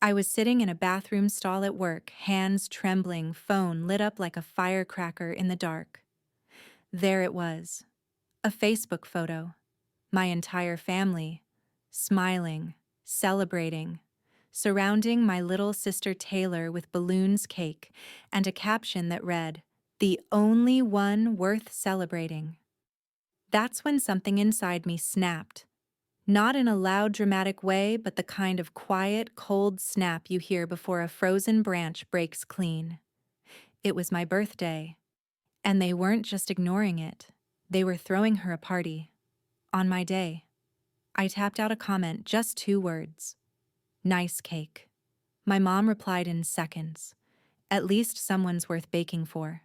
I was sitting in a bathroom stall at work, hands trembling, phone lit up like a firecracker in the dark. There it was. A Facebook photo. My entire family. Smiling. Celebrating. Surrounding my little sister Taylor with balloons, cake, and a caption that read, "The only one worth celebrating." That's when something inside me snapped. Not in a loud, dramatic way, but the kind of quiet, cold snap you hear before a frozen branch breaks clean. It was my birthday, and they weren't just ignoring it. They were throwing her a party. On my day. I tapped out a comment, just 2 words. Nice cake. My mom replied in seconds. At least someone's worth baking for.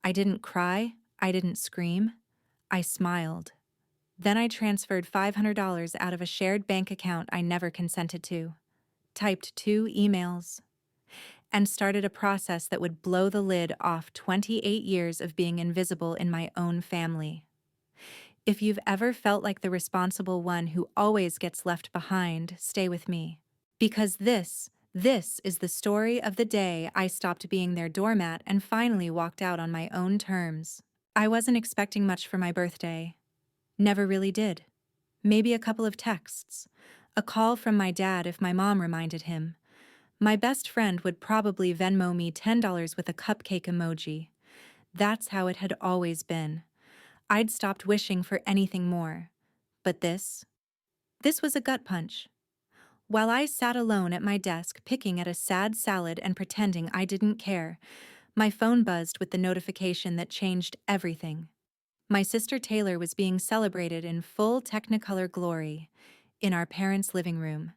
I didn't cry, I didn't scream. I smiled. Then I transferred $500 out of a shared bank account I never consented to, typed 2 emails, and started a process that would blow the lid off 28 years of being invisible in my own family. If you've ever felt like the responsible one who always gets left behind, stay with me. Because this is the story of the day I stopped being their doormat and finally walked out on my own terms. I wasn't expecting much for my birthday. Never really did. Maybe a couple of texts. A call from my dad if my mom reminded him. My best friend would probably Venmo me $10 with a cupcake emoji. That's how it had always been. I'd stopped wishing for anything more. But this was a gut punch. While I sat alone at my desk picking at a sad salad and pretending I didn't care, my phone buzzed with the notification that changed everything. My sister Taylor was being celebrated in full Technicolor glory in our parents' living room.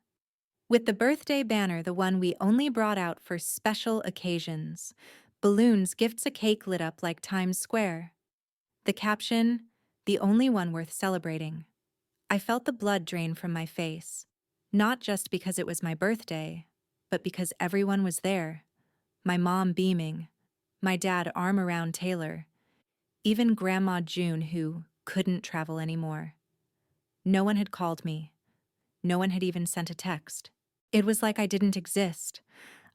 With the birthday banner, the one we only brought out for special occasions, balloons, gifts, a cake lit up like Times Square. The caption, "The only one worth celebrating." I felt the blood drain from my face, not just because it was my birthday, but because everyone was there. My mom beaming, my dad arm around Taylor, even Grandma June, who couldn't travel anymore. No one had called me. No one had even sent a text. It was like I didn't exist.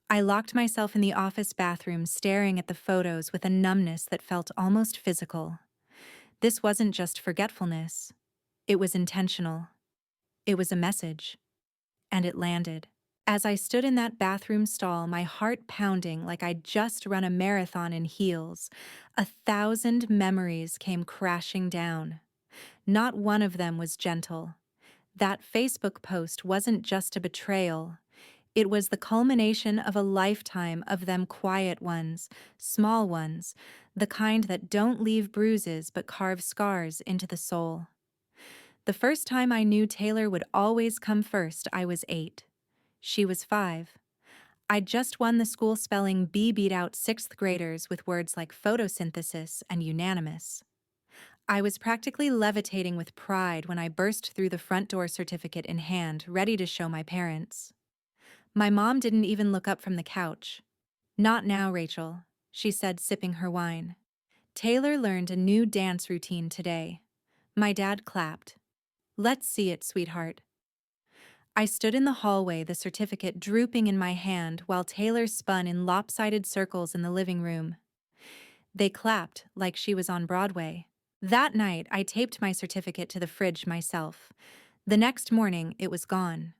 I locked myself in the office bathroom, staring at the photos with a numbness that felt almost physical. This wasn't just forgetfulness. It was intentional. It was a message. And it landed. As I stood in that bathroom stall, my heart pounding like I'd just run a marathon in heels, 1,000 memories came crashing down. Not one of them was gentle. That Facebook post wasn't just a betrayal. It was the culmination of a lifetime of them, quiet ones, small ones, the kind that don't leave bruises but carve scars into the soul. The first time I knew Taylor would always come first, I was 8. She was 5. I'd just won the school spelling bee, beat out 6th graders with words like photosynthesis and unanimous. I was practically levitating with pride when I burst through the front door, certificate in hand, ready to show my parents. My mom didn't even look up from the couch. "Not now, Rachel," she said, sipping her wine. "Taylor learned a new dance routine today." My dad clapped. "Let's see it, sweetheart." I stood in the hallway, the certificate drooping in my hand, while Taylor spun in lopsided circles in the living room. They clapped like she was on Broadway. That night, I taped my certificate to the fridge myself. The next morning, it was gone.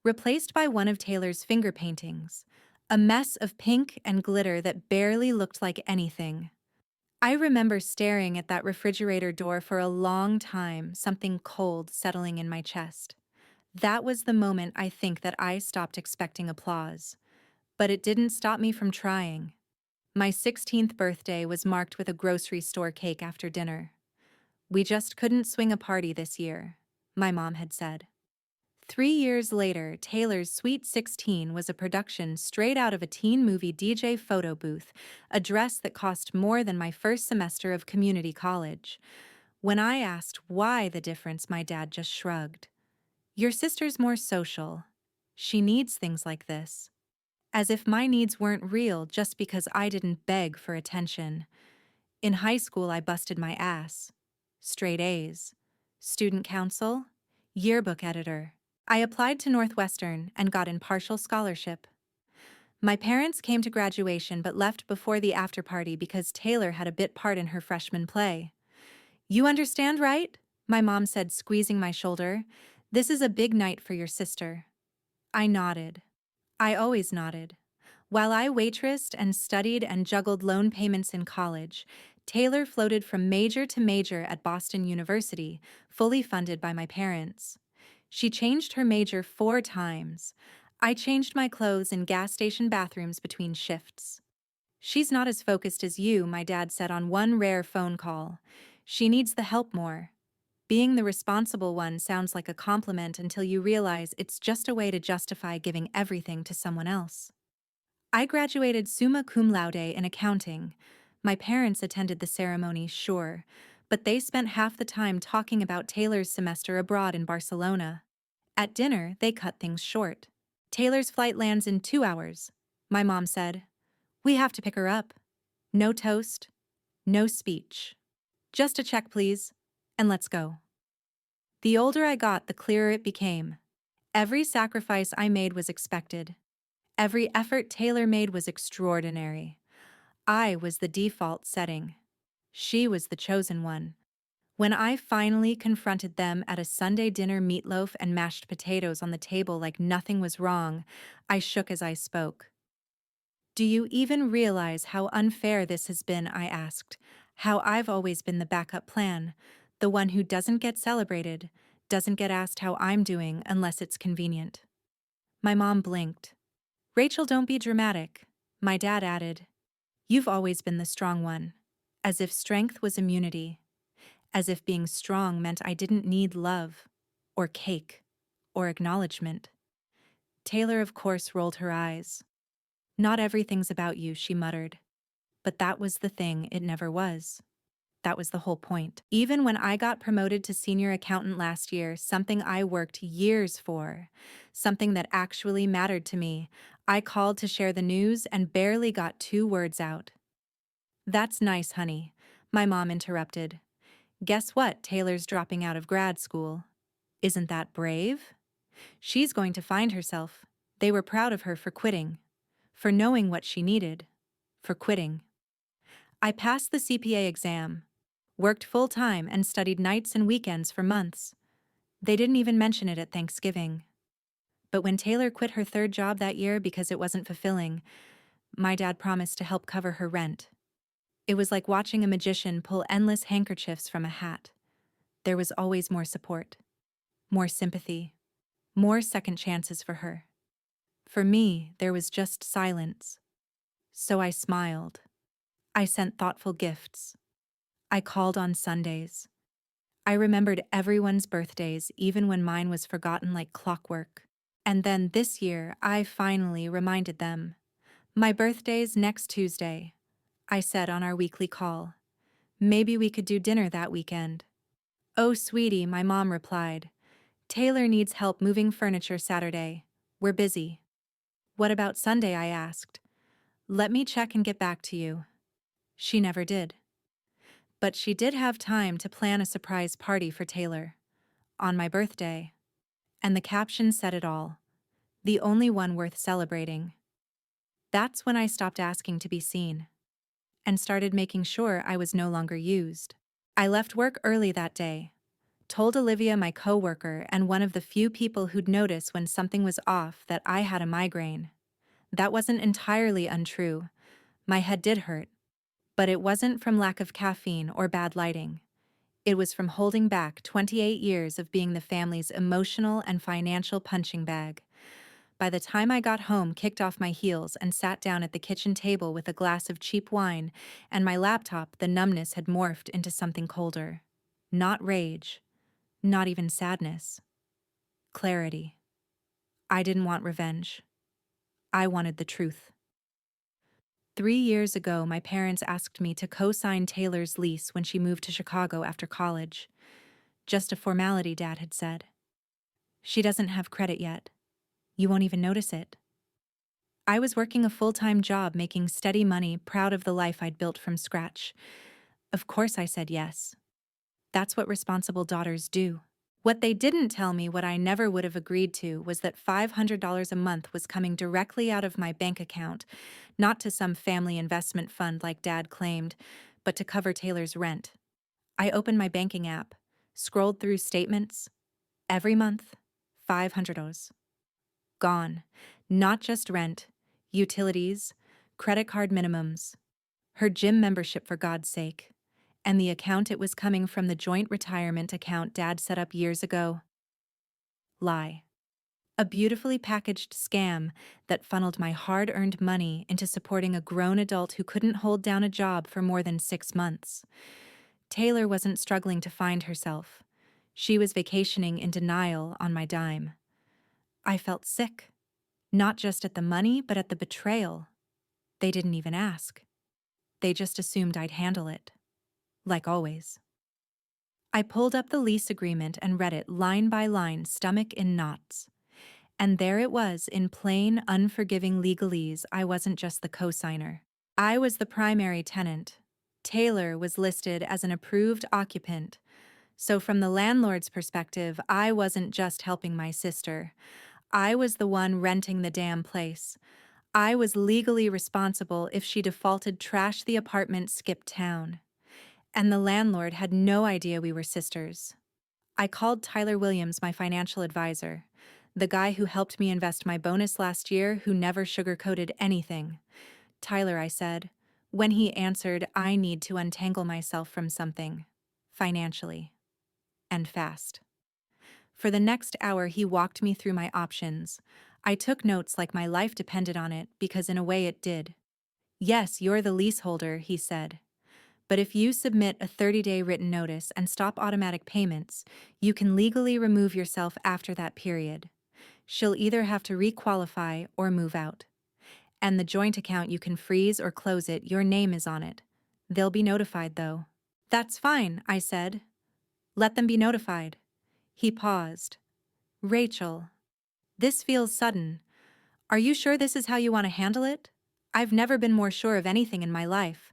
Replaced by one of Taylor's finger paintings, a mess of pink and glitter that barely looked like anything. I remember staring at that refrigerator door for a long time, something cold settling in my chest. That was the moment I think that I stopped expecting applause. But it didn't stop me from trying. My 16th birthday was marked with a grocery store cake after dinner. "We just couldn't swing a party this year," my mom had said. 3 years later, Taylor's Sweet 16 was a production straight out of a teen movie DJ photo booth, a dress that cost more than my first semester of community college. When I asked why the difference, my dad just shrugged. "Your sister's more social. She needs things like this." As if my needs weren't real just because I didn't beg for attention. In high school, I busted my ass. Straight A's. Student council. Yearbook editor. I applied to Northwestern and got in partial scholarship. My parents came to graduation but left before the after party because Taylor had a bit part in her freshman play. You understand, right? My mom said, squeezing my shoulder. This is a big night for your sister. I nodded. I always nodded. While I waitressed and studied and juggled loan payments in college, Taylor floated from major to major at Boston University, fully funded by my parents. She changed her major 4 times. I changed my clothes in gas station bathrooms between shifts. She's not as focused as you, my dad said on one rare phone call. She needs the help more. Being the responsible one sounds like a compliment until you realize it's just a way to justify giving everything to someone else. I graduated summa cum laude in accounting. My parents attended the ceremony, sure, but they spent half the time talking about Taylor's semester abroad in Barcelona. At dinner, they cut things short. Taylor's flight lands in 2 hours, my mom said. We have to pick her up. No toast, no speech. Just a check, please, and let's go. The older I got, the clearer it became. Every sacrifice I made was expected. Every effort Taylor made was extraordinary. I was the default setting. She was the chosen one. When I finally confronted them at a Sunday dinner, meatloaf and mashed potatoes on the table like nothing was wrong, I shook as I spoke. Do you even realize how unfair this has been? I asked. How I've always been the backup plan, the one who doesn't get celebrated, doesn't get asked how I'm doing unless it's convenient. My mom blinked. Rachel, don't be dramatic. My dad added. You've always been the strong one. As if strength was immunity. As if being strong meant I didn't need love, or cake, or acknowledgement. Taylor, of course, rolled her eyes. Not everything's about you, she muttered. But that was the thing, it never was. That was the whole point. Even when I got promoted to senior accountant last year, something I worked years for, something that actually mattered to me, I called to share the news and barely got 2 words out. That's nice, honey, my mom interrupted. Guess what? Taylor's dropping out of grad school. Isn't that brave? She's going to find herself. They were proud of her for quitting, for knowing what she needed, for quitting. I passed the CPA exam, worked full-time and studied nights and weekends for months. They didn't even mention it at Thanksgiving. But when Taylor quit her 3rd job that year because it wasn't fulfilling, my dad promised to help cover her rent. It was like watching a magician pull endless handkerchiefs from a hat. There was always more support, more sympathy, more second chances for her. For me, there was just silence. So I smiled. I sent thoughtful gifts. I called on Sundays. I remembered everyone's birthdays, even when mine was forgotten like clockwork. And then this year, I finally reminded them. My birthday's next Tuesday, I said on our weekly call. Maybe we could do dinner that weekend. Oh, sweetie, my mom replied. Taylor needs help moving furniture Saturday. We're busy. What about Sunday? I asked. Let me check and get back to you. She never did. But she did have time to plan a surprise party for Taylor. On my birthday. And the caption said it all. The only one worth celebrating. That's when I stopped asking to be seen. And started making sure I was no longer used. I left work early that day. Told Olivia, my coworker, and one of the few people who'd notice when something was off, that I had a migraine. That wasn't entirely untrue. My head did hurt. But it wasn't from lack of caffeine or bad lighting. It was from holding back 28 years of being the family's emotional and financial punching bag. By the time I got home, kicked off my heels, and sat down at the kitchen table with a glass of cheap wine and my laptop, the numbness had morphed into something colder. Not rage. Not even sadness. Clarity. I didn't want revenge. I wanted the truth. 3 years ago, my parents asked me to co-sign Taylor's lease when she moved to Chicago after college. Just a formality, Dad had said. She doesn't have credit yet. You won't even notice it. I was working a full-time job, making steady money, proud of the life I'd built from scratch. Of course I said yes. That's what responsible daughters do. What they didn't tell me, what I never would have agreed to, was that $500 a month was coming directly out of my bank account, not to some family investment fund like Dad claimed, but to cover Taylor's rent. I opened my banking app, scrolled through statements. Every month, $500. Gone. Not just rent, utilities, credit card minimums, her gym membership for God's sake, and the account it was coming from, the joint retirement account Dad set up years ago. Lie. A beautifully packaged scam that funneled my hard-earned money into supporting a grown adult who couldn't hold down a job for more than 6 months. Taylor wasn't struggling to find herself. She was vacationing in denial on my dime. I felt sick, not just at the money, but at the betrayal. They didn't even ask. They just assumed I'd handle it. Like always. I pulled up the lease agreement and read it line by line, stomach in knots. And there it was, in plain, unforgiving legalese. I wasn't just the co-signer. I was the primary tenant. Taylor was listed as an approved occupant. So from the landlord's perspective, I wasn't just helping my sister. I was the one renting the damn place. I was legally responsible if she defaulted, trashed the apartment, skipped town. And the landlord had no idea we were sisters. I called Tyler Williams, my financial advisor, the guy who helped me invest my bonus last year, who never sugarcoated anything. Tyler, I said. When he answered, I need to untangle myself from something. Financially. And fast. For the next hour, he walked me through my options. I took notes like my life depended on it, because in a way it did. Yes, you're the leaseholder, he said. But if you submit a 30-day written notice and stop automatic payments, you can legally remove yourself after that period. She'll either have to requalify or move out. And the joint account, you can freeze or close it, your name is on it. They'll be notified, though. That's fine, I said. Let them be notified. He paused. Rachel, this feels sudden. Are you sure this is how you want to handle it? I've never been more sure of anything in my life.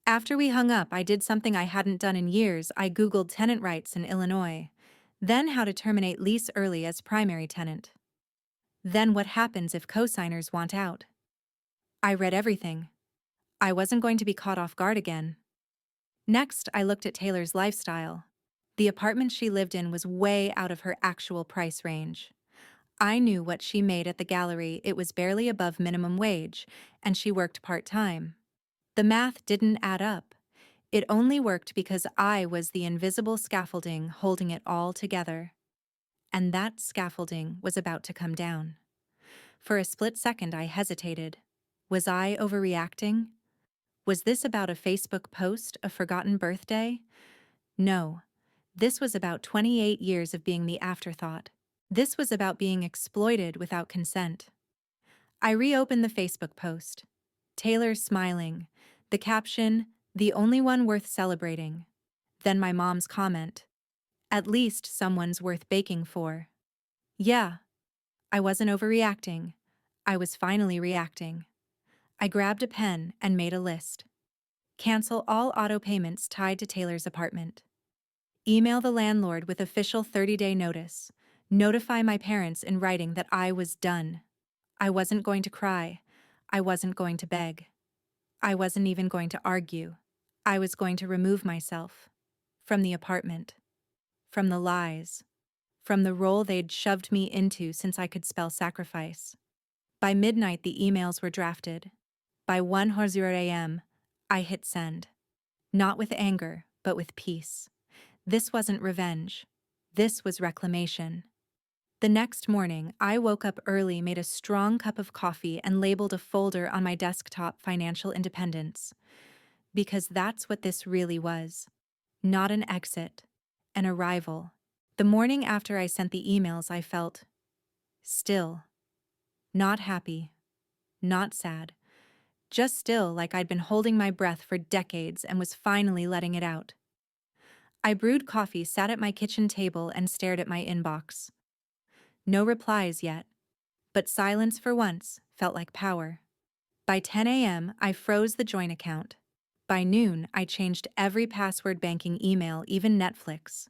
After we hung up, I did something I hadn't done in years. I Googled tenant rights in Illinois. Then how to terminate lease early as primary tenant. Then what happens if co-signers want out? I read everything. I wasn't going to be caught off guard again. Next, I looked at Taylor's lifestyle. The apartment she lived in was way out of her actual price range. I knew what she made at the gallery. It was barely above minimum wage, and she worked part-time. The math didn't add up. It only worked because I was the invisible scaffolding holding it all together. And that scaffolding was about to come down. For a split second, I hesitated. Was I overreacting? Was this about a Facebook post, a forgotten birthday? No. This was about 28 years of being the afterthought. This was about being exploited without consent. I reopened the Facebook post. Taylor smiling. The caption, the only one worth celebrating. Then my mom's comment. At least someone's worth baking for. Yeah. I wasn't overreacting. I was finally reacting. I grabbed a pen and made a list. Cancel all auto payments tied to Taylor's apartment. Email the landlord with official 30-day notice. Notify my parents in writing that I was done. I wasn't going to cry. I wasn't going to beg. I wasn't even going to argue. I was going to remove myself. From the apartment. From the lies. From the role they'd shoved me into since I could spell sacrifice. By midnight, the emails were drafted. By 1:00 a.m., I hit send. Not with anger, but with peace. This wasn't revenge. This was reclamation. The next morning, I woke up early, made a strong cup of coffee, and labeled a folder on my desktop Financial Independence. Because that's what this really was. Not an exit. An arrival. The morning after I sent the emails, I felt still. Not happy. Not sad. Just still, like I'd been holding my breath for decades and was finally letting it out. I brewed coffee, sat at my kitchen table, and stared at my inbox. No replies yet. But silence for once felt like power. By 10 a.m., I froze the joint account. By noon, I changed every password, banking, email, even Netflix.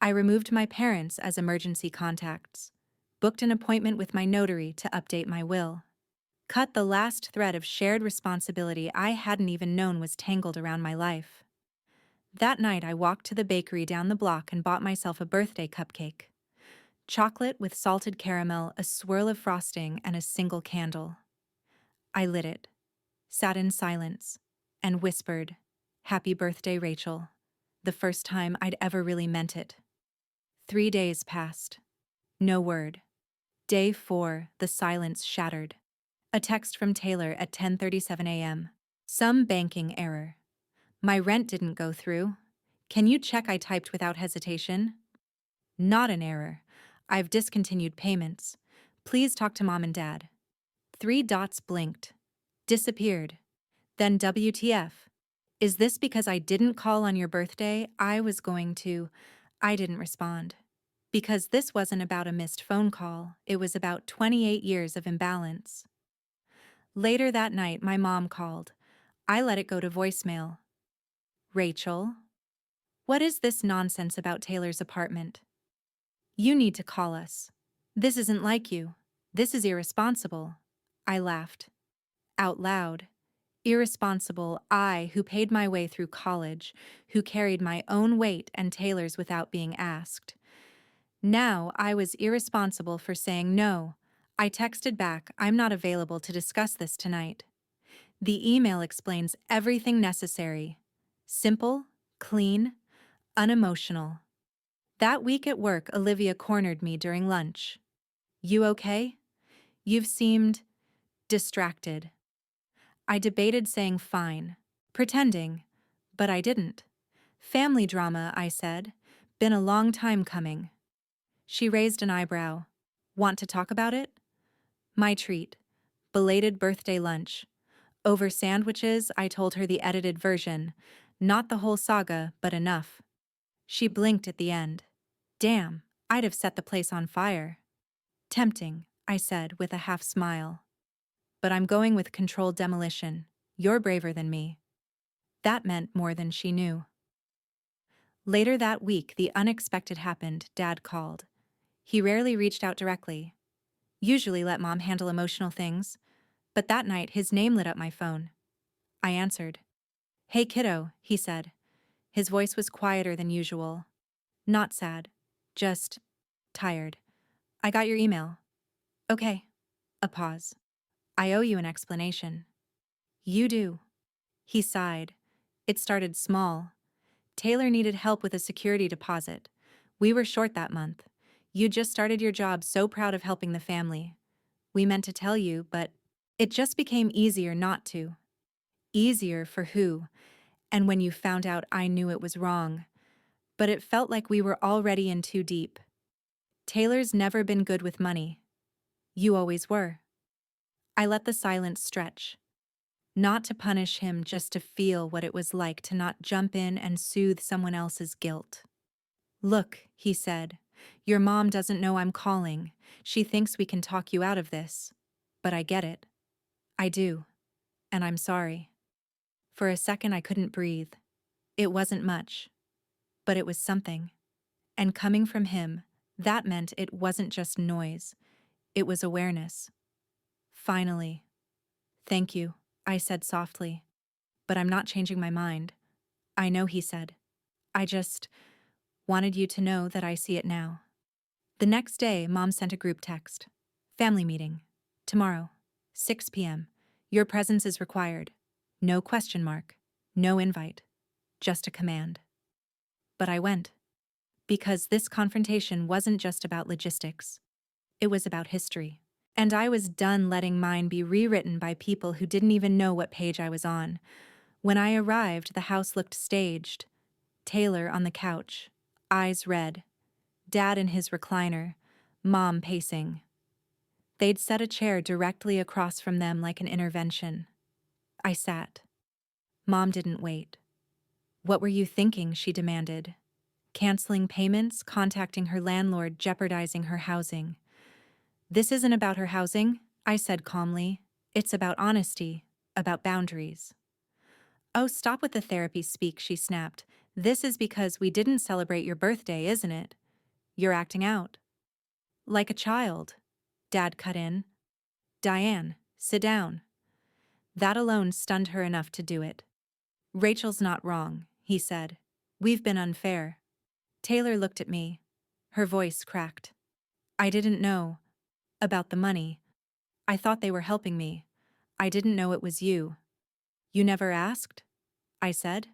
I removed my parents as emergency contacts, booked an appointment with my notary to update my will, cut the last thread of shared responsibility I hadn't even known was tangled around my life. That night, I walked to the bakery down the block and bought myself a birthday cupcake. Chocolate with salted caramel, a swirl of frosting, and a single candle. I lit it, sat in silence, and whispered, "Happy birthday, Rachel," the first time I'd ever really meant it. 3 days passed. No word. Day 4, the silence shattered. A text from Taylor at 10:37 a.m. Some banking error. My rent didn't go through. Can you check I typed without hesitation? Not an error. I've discontinued payments. Please talk to mom and dad. 3 dots blinked. Disappeared. Then WTF. Is this because I didn't call on your birthday? I didn't respond. Because this wasn't about a missed phone call, it was about 28 years of imbalance. Later that night, my mom called. I let it go to voicemail. Rachel? What is this nonsense about Taylor's apartment? You need to call us. This isn't like you. This is irresponsible. I laughed. Out loud. Irresponsible, I, who paid my way through college, who carried my own weight and Taylor's without being asked. Now I was irresponsible for saying no. I texted back, "I'm not available to discuss this tonight." The email explains everything necessary. Simple, clean, unemotional. That week at work, Olivia cornered me during lunch. You okay? You've seemed distracted. I debated saying fine, pretending, but I didn't. Family drama, I said. Been a long time coming. She raised an eyebrow. Want to talk about it? My treat. Belated birthday lunch. Over sandwiches, I told her the edited version. Not the whole saga, but enough. She blinked at the end. Damn, I'd have set the place on fire. Tempting, I said with a half smile. But I'm going with controlled demolition. You're braver than me. That meant more than she knew. Later that week, the unexpected happened. Dad called. He rarely reached out directly. Usually let mom handle emotional things. But that night, his name lit up my phone. I answered. Hey kiddo, he said. His voice was quieter than usual. Not sad. Just tired. I got your email. Okay. A pause. I owe you an explanation. You do. He sighed. It started small. Taylor needed help with a security deposit. We were short that month. You just started your job, so proud of helping the family. We meant to tell you, but it just became easier not to. Easier for who? And when you found out, I knew it was wrong. But it felt like we were already in too deep. Taylor's never been good with money. You always were. I let the silence stretch. Not to punish him, just to feel what it was like to not jump in and soothe someone else's guilt. Look, he said, your mom doesn't know I'm calling. She thinks we can talk you out of this. But I get it. I do. And I'm sorry. For a second I couldn't breathe. It wasn't much. But it was something. And coming from him, that meant it wasn't just noise. It was awareness. Finally. Thank you, I said softly. But I'm not changing my mind. I know, he said. I just wanted you to know that I see it now. The next day, Mom sent a group text. Family meeting. Tomorrow, 6 p.m. Your presence is required. No question mark. No invite. Just a command. But I went. Because this confrontation wasn't just about logistics. It was about history. And I was done letting mine be rewritten by people who didn't even know what page I was on. When I arrived, the house looked staged. Taylor on the couch, eyes red. Dad in his recliner, Mom pacing. They'd set a chair directly across from them like an intervention. I sat. Mom didn't wait. What were you thinking? She demanded. Canceling payments, contacting her landlord, jeopardizing her housing. This isn't about her housing, I said calmly. It's about honesty, about boundaries. Oh, stop with the therapy speak, she snapped. This is because we didn't celebrate your birthday, isn't it? You're acting out. Like a child. Dad cut in. Diane, sit down. That alone stunned her enough to do it. Rachel's not wrong, he said. We've been unfair. Taylor looked at me. Her voice cracked. I didn't know. About the money. I thought they were helping me. I didn't know it was you. You never asked? I said.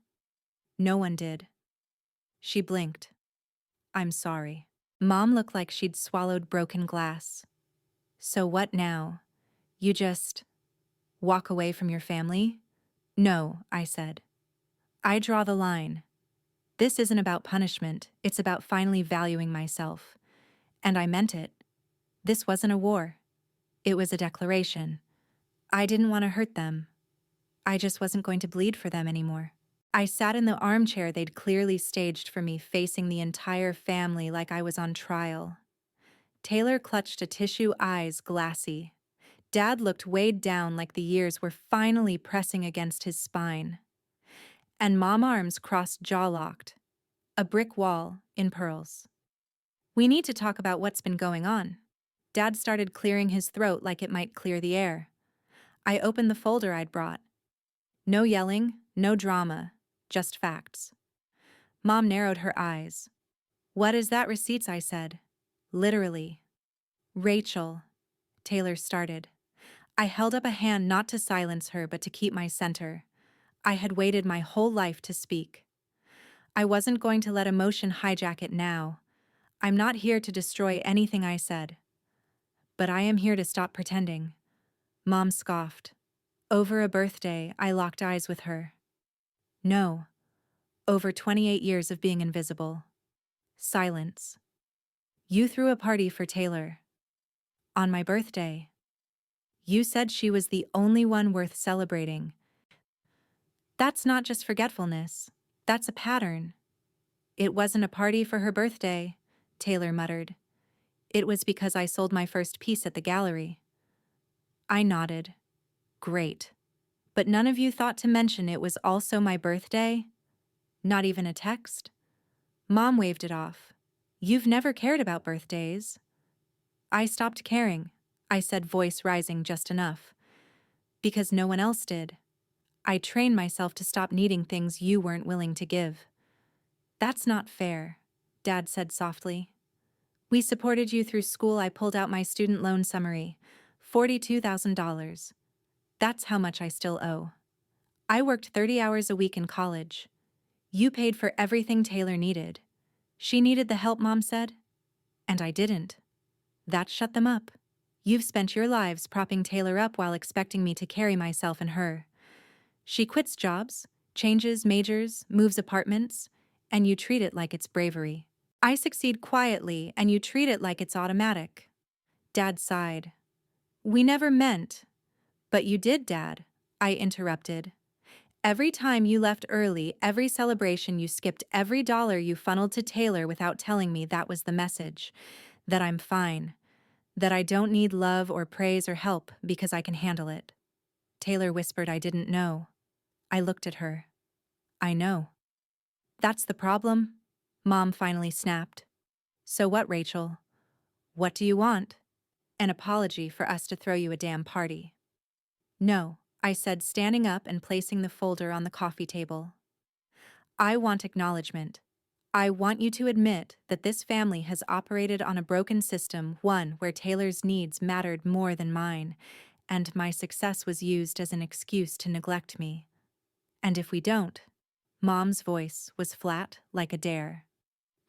No one did. She blinked. I'm sorry. Mom looked like she'd swallowed broken glass. So what now? You just walk away from your family? No, I said. I draw the line. This isn't about punishment, it's about finally valuing myself. And I meant it. This wasn't a war. It was a declaration. I didn't want to hurt them. I just wasn't going to bleed for them anymore. I sat in the armchair they'd clearly staged for me, facing the entire family like I was on trial. Taylor clutched a tissue, eyes glassy. Dad looked weighed down like the years were finally pressing against his spine. And Mom arms crossed jaw-locked. A brick wall in pearls. We need to talk about what's been going on. Dad started clearing his throat like it might clear the air. I opened the folder I'd brought. No yelling, no drama, just facts. Mom narrowed her eyes. What is that, receipts? I said. Literally. Rachel, Taylor started. I held up a hand not to silence her but to keep my center. I had waited my whole life to speak. I wasn't going to let emotion hijack it now. I'm not here to destroy anything I said. But I am here to stop pretending. Mom scoffed. Over a birthday, I locked eyes with her. No. Over 28 years of being invisible. Silence. You threw a party for Taylor. On my birthday. You said she was the only one worth celebrating. That's not just forgetfulness. That's a pattern. It wasn't a party for her birthday, Taylor muttered. It was because I sold my first piece at the gallery. I nodded. Great. But none of you thought to mention it was also my birthday? Not even a text? Mom waved it off. You've never cared about birthdays. I stopped caring, I said, voice rising just enough. Because no one else did. I trained myself to stop needing things you weren't willing to give. That's not fair, Dad said softly. We supported you through school. I pulled out my student loan summary. $42,000. That's how much I still owe. I worked 30 hours a week in college. You paid for everything Taylor needed. She needed the help, Mom said. And I didn't. That shut them up. You've spent your lives propping Taylor up while expecting me to carry myself and her. She quits jobs, changes majors, moves apartments, and you treat it like it's bravery. I succeed quietly, and you treat it like it's automatic. Dad sighed. We never meant. But you did, Dad, I interrupted. Every time you left early, every celebration you skipped, every dollar you funneled to Taylor without telling me that was the message. That I'm fine. That I don't need love or praise or help because I can handle it. Taylor whispered I didn't know. I looked at her. I know. That's the problem, Mom finally snapped. So what, Rachel? What do you want? An apology for us to throw you a damn party. No, I said, standing up and placing the folder on the coffee table. I want acknowledgement. I want you to admit that this family has operated on a broken system, one where Taylor's needs mattered more than mine, and my success was used as an excuse to neglect me. And if we don't, Mom's voice was flat like a dare.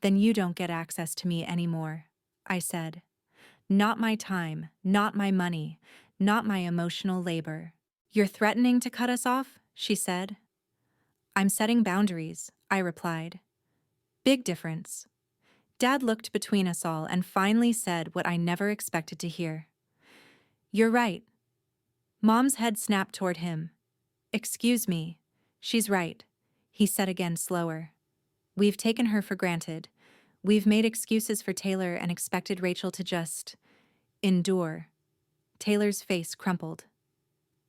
Then you don't get access to me anymore, I said. Not my time, not my money, not my emotional labor. You're threatening to cut us off, she said. I'm setting boundaries, I replied. Big difference. Dad looked between us all and finally said what I never expected to hear. You're right. Mom's head snapped toward him. Excuse me. She's right, he said again slower. We've taken her for granted. We've made excuses for Taylor and expected Rachel to just endure. Taylor's face crumpled.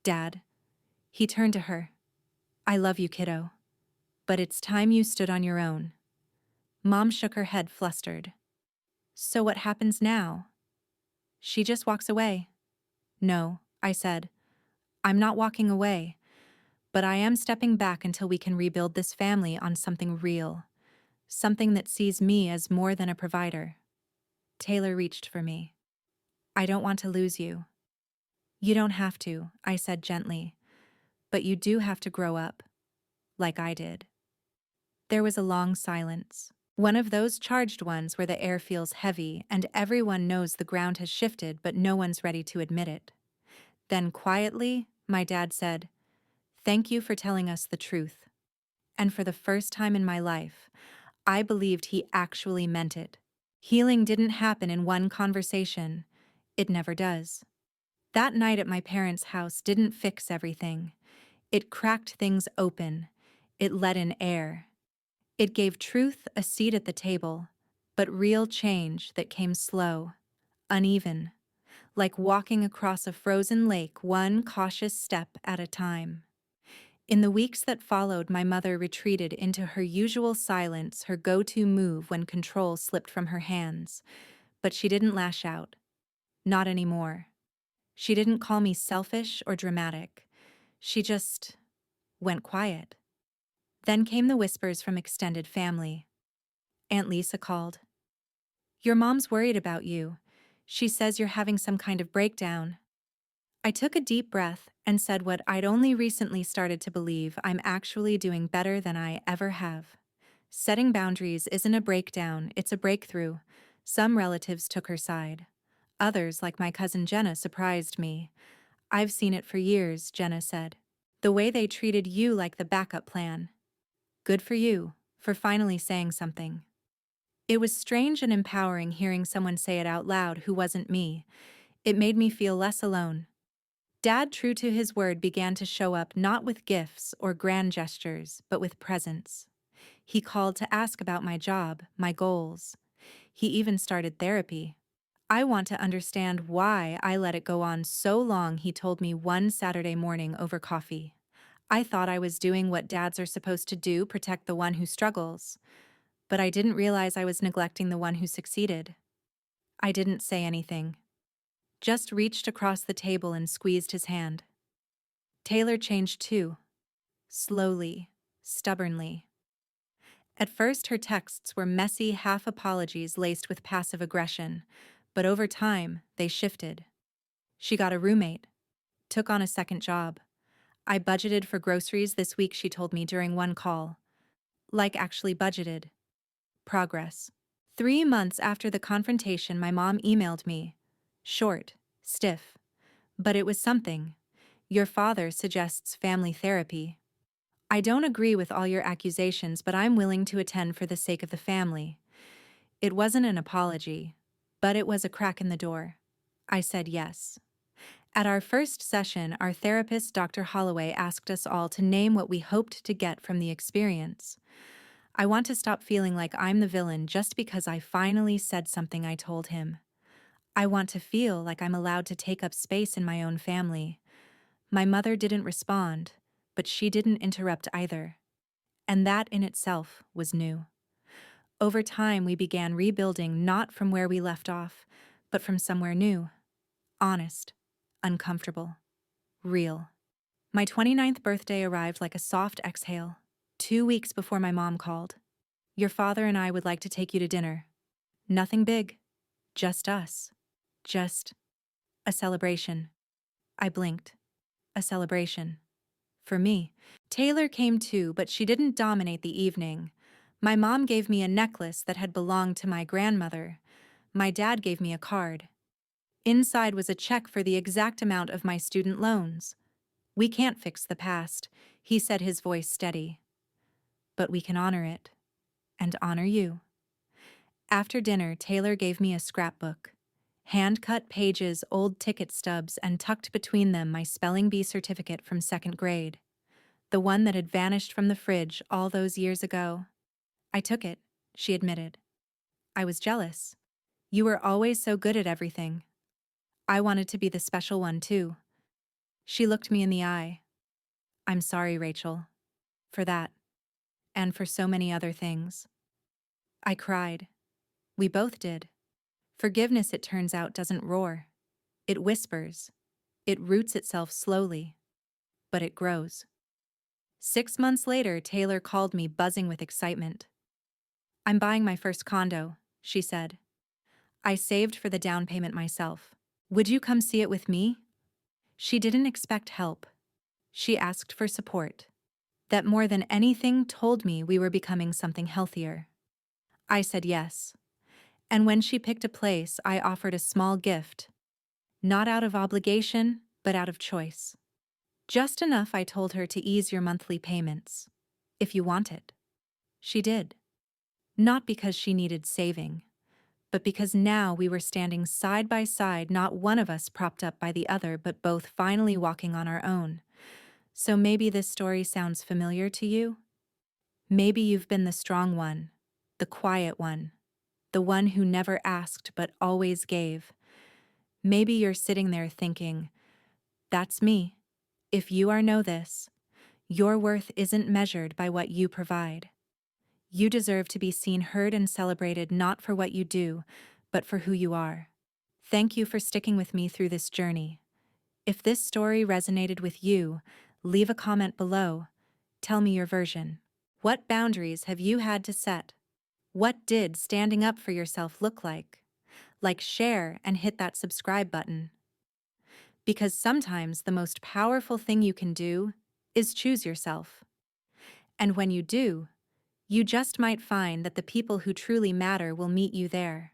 Dad. He turned to her. I love you, kiddo. But it's time you stood on your own. Mom shook her head flustered. So what happens now? She just walks away. No, I said. I'm not walking away. But I am stepping back until we can rebuild this family on something real. Something that sees me as more than a provider. Taylor reached for me. I don't want to lose you. You don't have to, I said gently. But you do have to grow up. Like I did. There was a long silence. One of those charged ones where the air feels heavy and everyone knows the ground has shifted but no one's ready to admit it. Then quietly, my dad said, "Thank you for telling us the truth." And for the first time in my life, I believed he actually meant it. Healing didn't happen in one conversation. It never does. That night at my parents' house didn't fix everything. It cracked things open. It let in air. It gave truth a seat at the table, but real change that came slow, uneven, like walking across a frozen lake one cautious step at a time. In the weeks that followed, my mother retreated into her usual silence, her go-to move when control slipped from her hands. But she didn't lash out. Not anymore. She didn't call me selfish or dramatic. She just went quiet. Then came the whispers from extended family. Aunt Lisa called. "Your mom's worried about you. She says you're having some kind of breakdown." I took a deep breath and said what I'd only recently started to believe: I'm actually doing better than I ever have. Setting boundaries isn't a breakdown, it's a breakthrough. Some relatives took her side. Others, like my cousin Jenna, surprised me. "I've seen it for years," Jenna said. "The way they treated you like the backup plan. Good for you, for finally saying something." It was strange and empowering hearing someone say it out loud who wasn't me. It made me feel less alone. Dad, true to his word, began to show up not with gifts or grand gestures, but with presence. He called to ask about my job, my goals. He even started therapy. "I want to understand why I let it go on so long," he told me one Saturday morning over coffee. "I thought I was doing what dads are supposed to do, protect the one who struggles. But I didn't realize I was neglecting the one who succeeded." I didn't say anything. Just reached across the table and squeezed his hand. Taylor changed too. Slowly, stubbornly. At first her texts were messy half-apologies laced with passive aggression, but over time, they shifted. She got a roommate, took on a second job. "I budgeted for groceries this week," she told me during one call. Like actually budgeted. Progress. 3 months after the confrontation, my mom emailed me. Short, stiff. But it was something. "Your father suggests family therapy. I don't agree with all your accusations, but I'm willing to attend for the sake of the family." It wasn't an apology, but it was a crack in the door. I said yes. At our first session, our therapist, Dr. Holloway, asked us all to name what we hoped to get from the experience. "I want to stop feeling like I'm the villain just because I finally said something," I told him. "I want to feel like I'm allowed to take up space in my own family." My mother didn't respond, but she didn't interrupt either. And that in itself was new. Over time, we began rebuilding not from where we left off, but from somewhere new. Honest, uncomfortable, real. My 29th birthday arrived like a soft exhale, 2 weeks before my mom called. "Your father and I would like to take you to dinner." Nothing big, just us. Just a celebration. I blinked. A celebration. For me. Taylor came too, but she didn't dominate the evening. My mom gave me a necklace that had belonged to my grandmother. My dad gave me a card. Inside was a check for the exact amount of my student loans. "We can't fix the past," he said, his voice steady. "But we can honor it. And honor you." After dinner, Taylor gave me a scrapbook. Hand-cut pages, old ticket stubs, and tucked between them my spelling bee certificate from 2nd grade. The one that had vanished from the fridge all those years ago. "I took it," she admitted. "I was jealous. You were always so good at everything. I wanted to be the special one too." She looked me in the eye. "I'm sorry, Rachel. For that." and for so many other things. I cried. We both did. Forgiveness, it turns out, doesn't roar. It whispers. It roots itself slowly. But it grows. 6 months later, Taylor called me buzzing with excitement. "I'm buying my first condo," she said. "I saved for the down payment myself. Would you come see it with me?" She didn't expect help. She asked for support. That more than anything told me we were becoming something healthier. I said yes. And when she picked a place, I offered a small gift. Not out of obligation, but out of choice. Just enough, I told her, to ease your monthly payments. If you want it. She did. Not because she needed saving, but because now we were standing side by side, not one of us propped up by the other, but both finally walking on our own. So maybe this story sounds familiar to you? Maybe you've been the strong one, the quiet one, the one who never asked but always gave. Maybe you're sitting there thinking, "That's me. If you know this, your worth isn't measured by what you provide. You deserve to be seen, heard, and celebrated, not for what you do, but for who you are." Thank you for sticking with me through this journey. If this story resonated with you, leave a comment below. Tell me your version. What boundaries have you had to set? What did standing up for yourself look like? Like, share, and hit that subscribe button. Because sometimes the most powerful thing you can do is choose yourself. And when you do, you just might find that the people who truly matter will meet you there.